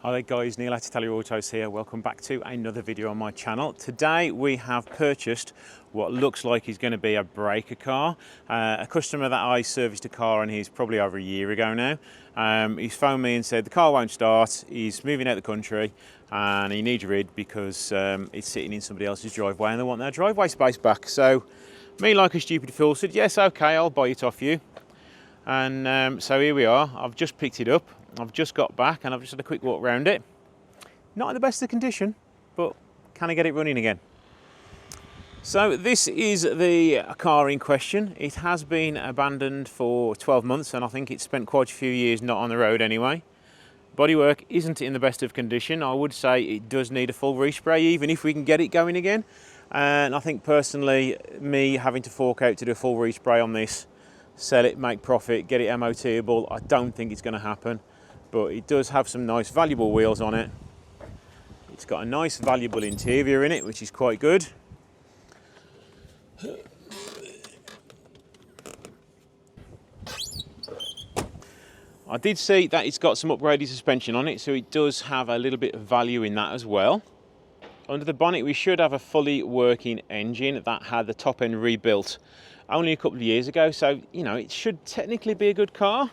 Hi there guys, Neil at Italia Autos here. Welcome back to another video on my channel. Today we have purchased what looks like is going to be a breaker car. A customer that I serviced a car on, he's probably over a year ago now. He's phoned me and said the car won't start, he's moving out the country and he needs rid because it's sitting in somebody else's driveway and they want their driveway space back. So me, like a stupid fool, said yes, okay, I'll buy it off you. And so here we are. I've just picked it up. I've just got back and I've just had a quick walk around it. Not in the best of condition, but can I get it running again? So this is the car in question. It has been abandoned for 12 months and I think it's spent quite a few years not on the road anyway. Bodywork isn't in the best of condition. I would say it does need a full respray, even if we can get it going again. And I think personally, me having to fork out to do a full respray on this, sell it, make profit, get it MOTable, I don't think it's going to happen. But it does have some nice valuable wheels on it. It's got a nice valuable interior in it, which is quite good. I did see that it's got some upgraded suspension on it, so it does have a little bit of value in that as well. Under the bonnet we should have a fully working engine that had the top end rebuilt only a couple of years ago, so you know it should technically be a good car,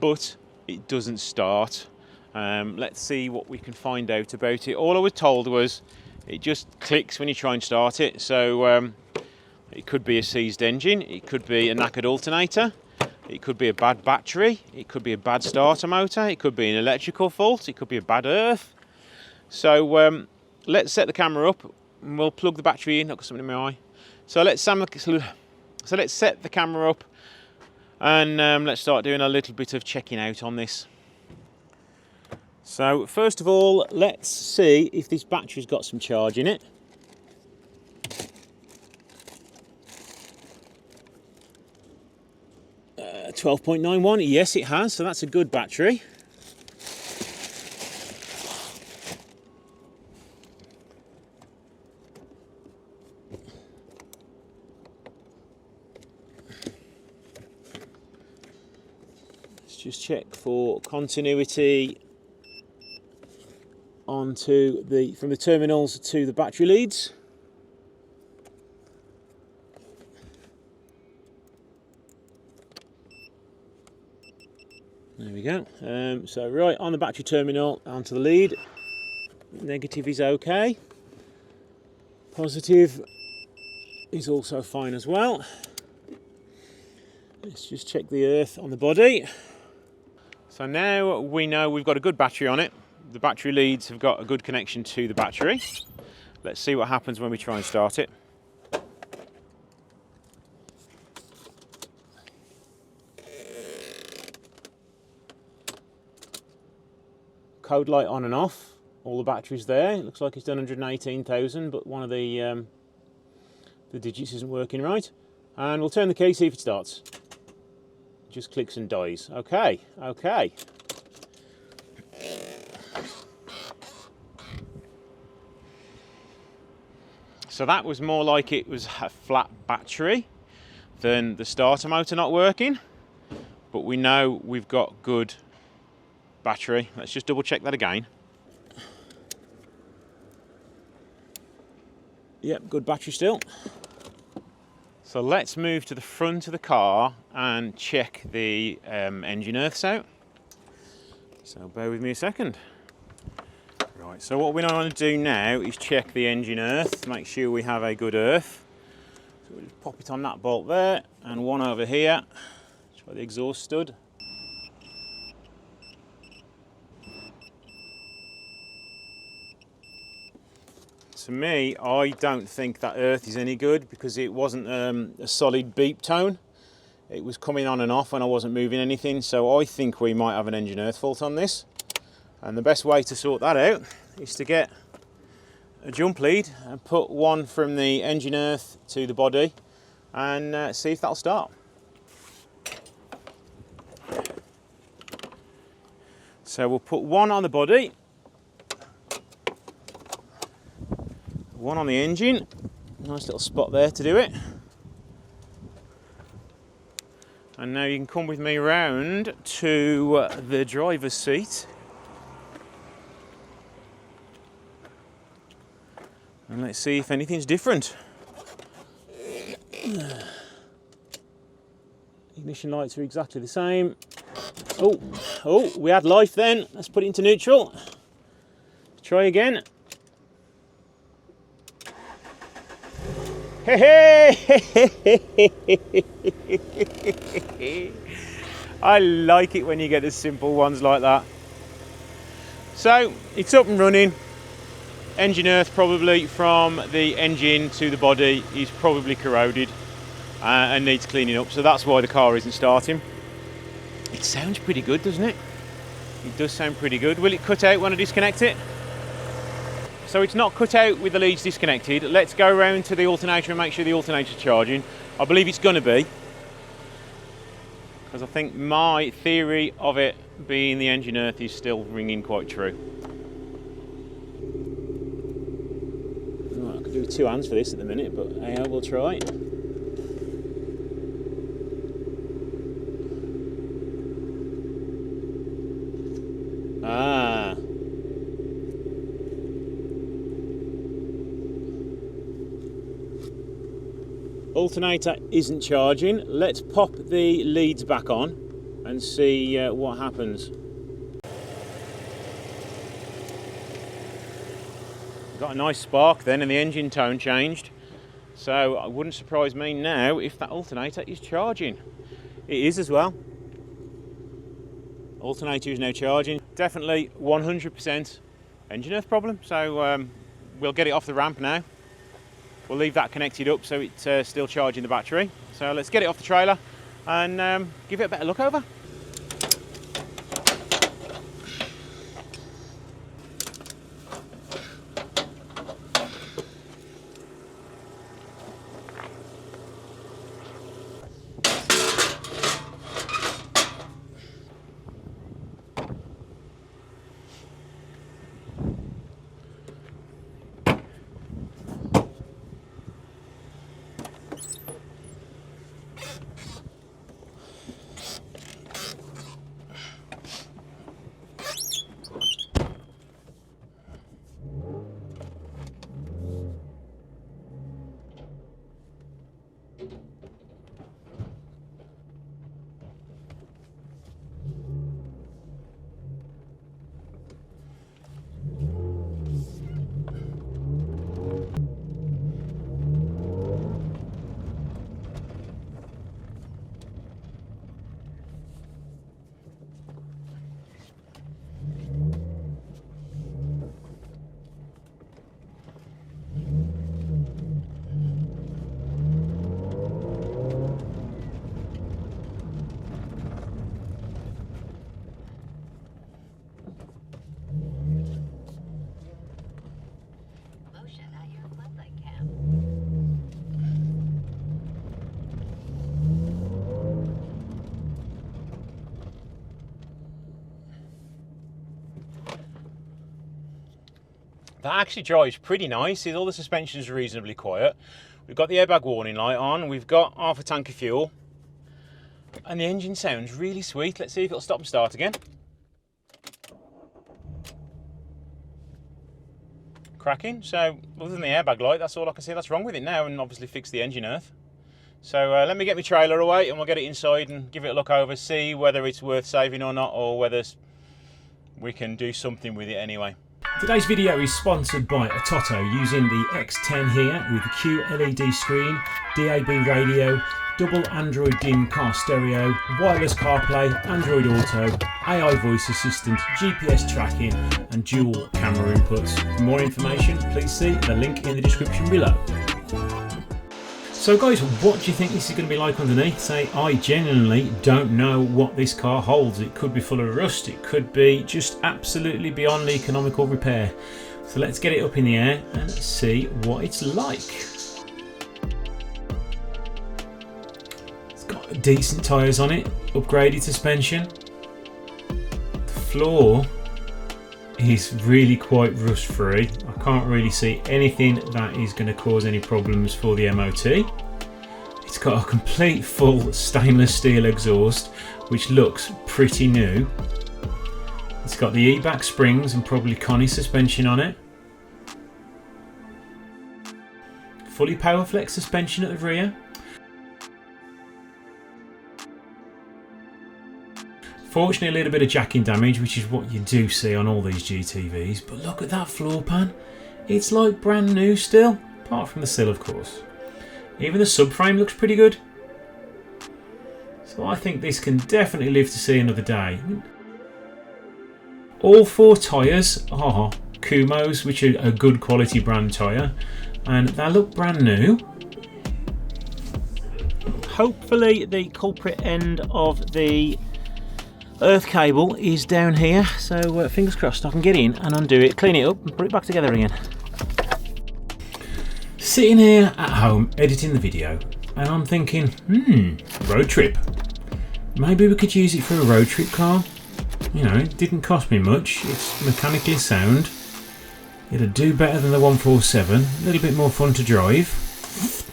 but it doesn't start. Let's see what we can find out about it. All I was told was it just clicks when you try and start it, so it could be a seized engine, it could be a knackered alternator, it could be a bad battery, it could be a bad starter motor, it could be an electrical fault, it could be a bad earth. So let's set the camera up and we'll plug the battery in. I've got something in my eye. So let's set the camera up and let's start doing a little bit of checking out on this. So first of all, let's see if this battery's got some charge in it. Uh, 12.91, yes it has, so that's a good battery. Just check for continuity onto from the terminals to the battery leads. There we go. So right on the battery terminal onto the lead. Negative is okay. Positive is also fine as well. Let's just check the earth on the body. So now we know we've got a good battery on it. The battery leads have got a good connection to the battery. Let's see what happens when we try and start it. Code light on and off. All the batteries there. It looks like it's done 118,000, but one of the digits isn't working right. And we'll turn the key, see if it starts. Just clicks and dies. Okay, okay. So that was more like it was a flat battery than the starter motor not working. But we know we've got good battery. Let's just double check that again. Yep, good battery still. So let's move to the front of the car and check the engine earths out. So bear with me a second. Right, so what we want to do now is check the engine earth, make sure we have a good earth. So we'll just pop it on that bolt there and one over here. Try the exhaust stud. To me, I don't think that earth is any good because it wasn't a solid beep tone. It was coming on and off when I wasn't moving anything, so I think we might have an engine earth fault on this. And the best way to sort that out is to get a jump lead and put one from the engine earth to the body and see if that'll start. So we'll put one on the body, one on the engine. Nice little spot there to do it. And now you can come with me round to the driver's seat. And let's see if anything's different. Ignition lights are exactly the same. Oh, we had life then. Let's put it into neutral. Try again. Hey! I like it when you get the simple ones like that. So it's up and running. Engine earth probably from the engine to the body is probably corroded and needs cleaning up. So that's why the car isn't starting. It sounds pretty good, doesn't it? It does sound pretty good. Will it cut out when I disconnect it? So it's not cut out with the leads disconnected. Let's go around to the alternator and make sure the alternator's charging. I believe it's going to be, because I think my theory of it being the engine earth is still ringing quite true. Right, I could do with two hands for this at the minute, but hey, we'll try. Ah. Alternator isn't charging. Let's pop the leads back on and see what happens. Got a nice spark then and the engine tone changed. So it wouldn't surprise me now if that alternator is charging. It is as well. Alternator is now charging. Definitely 100% engine earth problem. So we'll get it off the ramp now. We'll leave that connected up so it's still charging the battery. So let's get it off the trailer and give it a better look over. That actually drives pretty nice. All the suspension's reasonably quiet. We've got the airbag warning light on. We've got half a tank of fuel. And the engine sounds really sweet. Let's see if it'll stop and start again. Cracking. So other than the airbag light, that's all I can see that's wrong with it now, and obviously fix the engine earth. So let me get my trailer away and we'll get it inside and give it a look over, see whether it's worth saving or not, or whether we can do something with it anyway. Today's video is sponsored by ATOTO, using the X10 here with the QLED screen, DAB radio, double Android DIN car stereo, wireless CarPlay, Android Auto, AI voice assistant, GPS tracking and dual camera inputs. For more information, please see the link in the description below. So guys, what do you think this is going to be like underneath? Say, I genuinely don't know what this car holds. It could be full of rust, it could be just absolutely beyond economical repair. So let's get it up in the air and see what it's like. It's got decent tyres on it, upgraded suspension. The floor is really quite rust free. I can't really see anything that is going to cause any problems for the MOT. It's got a complete full stainless steel exhaust which looks pretty new. It's got the e-back springs and probably Connie suspension on it. fully power flex suspension at the rear. Fortunately, a little bit of jacking damage, which is what you do see on all these GTVs. But look at that floor pan. It's like brand new still, apart from the sill, of course. Even the subframe looks pretty good. So I think this can definitely live to see another day. All 4 tyres are Kumho's, which are a good quality brand tyre, and they look brand new. Hopefully the culprit end of the earth cable is down here, so fingers crossed I can get in and undo it, clean it up and put it back together again. Sitting here at home editing the video, and I'm thinking, road trip. Maybe we could use it for a road trip car. You know, it didn't cost me much, it's mechanically sound, it'll do better than the 147, a little bit more fun to drive.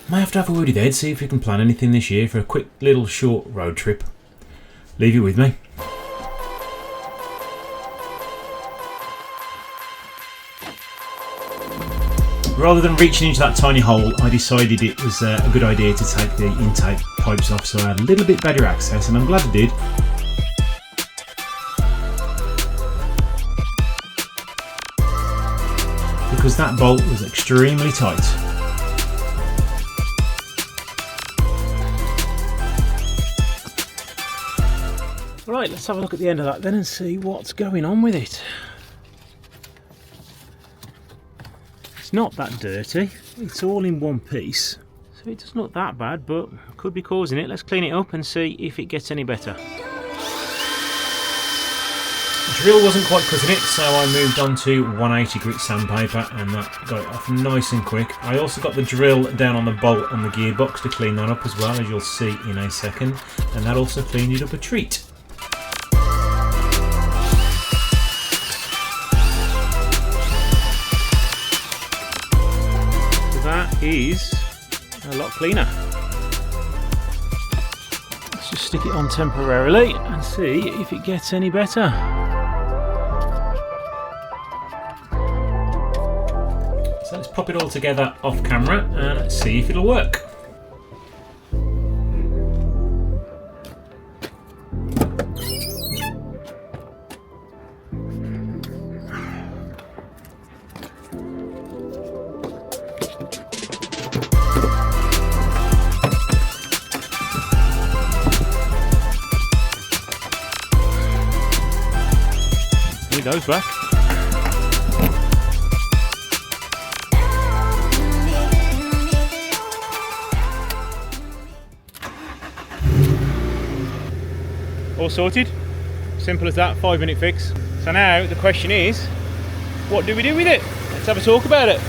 Might have to have a word with Ed, see if we can plan anything this year for a quick little short road trip. Leave it with me. Rather than reaching into that tiny hole, I decided it was a good idea to take the intake pipes off so I had a little bit better access, and I'm glad I did. Because that bolt was extremely tight. Right, let's have a look at the end of that then and see what's going on with it. It's not that dirty, it's all in one piece, so it doesn't look that bad, but could be causing it. Let's clean it up and see if it gets any better. The drill wasn't quite cutting it, so I moved on to 180 grit sandpaper and that got it off nice and quick. I also got the drill down on the bolt on the gearbox to clean that up as well, as you'll see in a second, and that also cleaned it up a treat. That is a lot cleaner. Let's just stick it on temporarily and see if it gets any better. So let's pop it all together off camera and see if it'll work. Those back. All sorted. Simple as that, 5-minute fix. So now the question is, what do we do with it? Let's have a talk about it.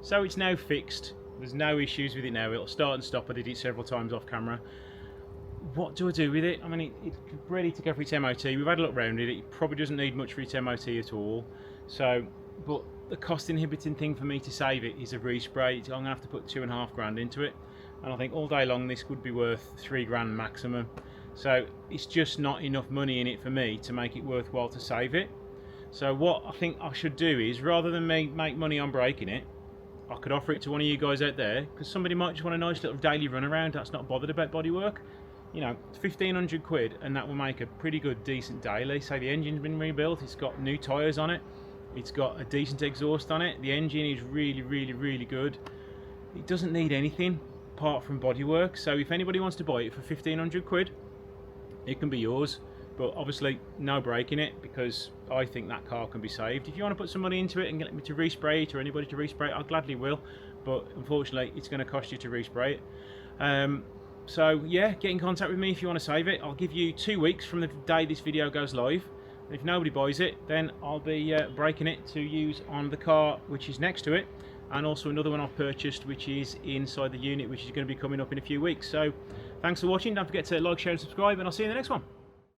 So it's now fixed. There's no issues with it now. It'll start and stop. I did it several times off camera. What do I do with it? I mean, it's ready to go for its MOT. We've had a look around it. It probably doesn't need much for its MOT at all. So, but the cost inhibiting thing for me to save it is a respray. I'm going to have to put 2.5 grand into it. And I think all day long this would be worth 3 grand maximum. So it's just not enough money in it for me to make it worthwhile to save it. So what I think I should do is, rather than me make money on breaking it, I could offer it to one of you guys out there, because somebody might just want a nice little daily run around that's not bothered about bodywork. You know, 1,500 quid, and that will make a pretty good, decent daily. Say the engine's been rebuilt, it's got new tyres on it, it's got a decent exhaust on it, the engine is really, really, really good. It doesn't need anything apart from bodywork, so if anybody wants to buy it for 1,500 quid, it can be yours. But obviously, no breaking it, because I think that car can be saved. If you want to put some money into it and get me to respray it, or anybody to respray it, I gladly will. But unfortunately, it's going to cost you to respray it. So yeah, get in contact with me if you want to save it. I'll give you 2 weeks from the day this video goes live. And if nobody buys it, then I'll be breaking it to use on the car which is next to it, and also another one I've purchased which is inside the unit, which is going to be coming up in a few weeks. So thanks for watching. Don't forget to like, share and subscribe, and I'll see you in the next one.